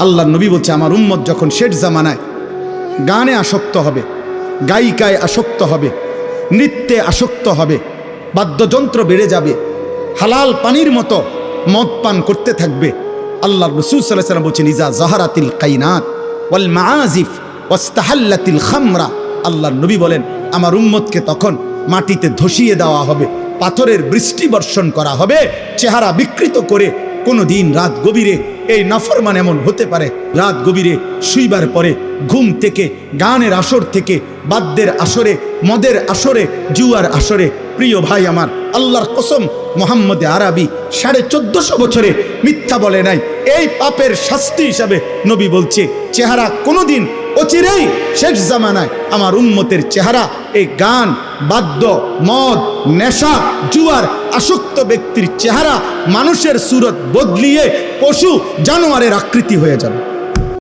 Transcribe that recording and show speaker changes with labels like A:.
A: আল্লাহ নবী বলছে আমার উম্মত যখন শেষ জামানায় গানে আসক্ত হবে, গায়িকায় আসক্ত হবে, নৃত্যে আসক্ত হবে, বাদ্যযন্ত্র বেড়ে যাবে, হালাল পানির মতো মদ পান করতে থাকবে। আল্লাহ রাসূল সাল্লাল্লাহু আলাইহি ওয়াসাল্লাম বলছেন ইজা যাহারাতিল কাইনাত ওয়াল মাআজিফ ওয়াস্তাহাল্লাতিল খামরা, আল্লাহর নবী বলেন আমার উম্মতকে তখন মাটিতে ধসিয়ে দেওয়া হবে, পাথরের বৃষ্টি বর্ষণ করা হবে, চেহারা বিকৃত করে। কোনো দিন রাত গভীরে এই নাফরমান এমন হতে পারে রাত গভীরে শুইবার পরে ঘুম থেকে, গানের আসর থেকে, বাদ্যের আসরে, মদের আসরে, জুয়ার আসরে, প্রিয় ভাই আমার আল্লাহর কসম মুহাম্মদ আরবি 1450 বছরে মিথ্যা বলে নাই। এই পাপের শাস্তি হিসাবে নবী বলছে চেহারা কোনোদিন অচিরেই শেষ জামানায় আমার উম্মতের চেহারা এই গান, বাদ্য, মদ, নেশা, জুয়ার আসক্ত ব্যক্তির চেহারা মানুষের সুরত বদলিয়ে পশু জানোয়ারের আকৃতি হয়ে যাবে।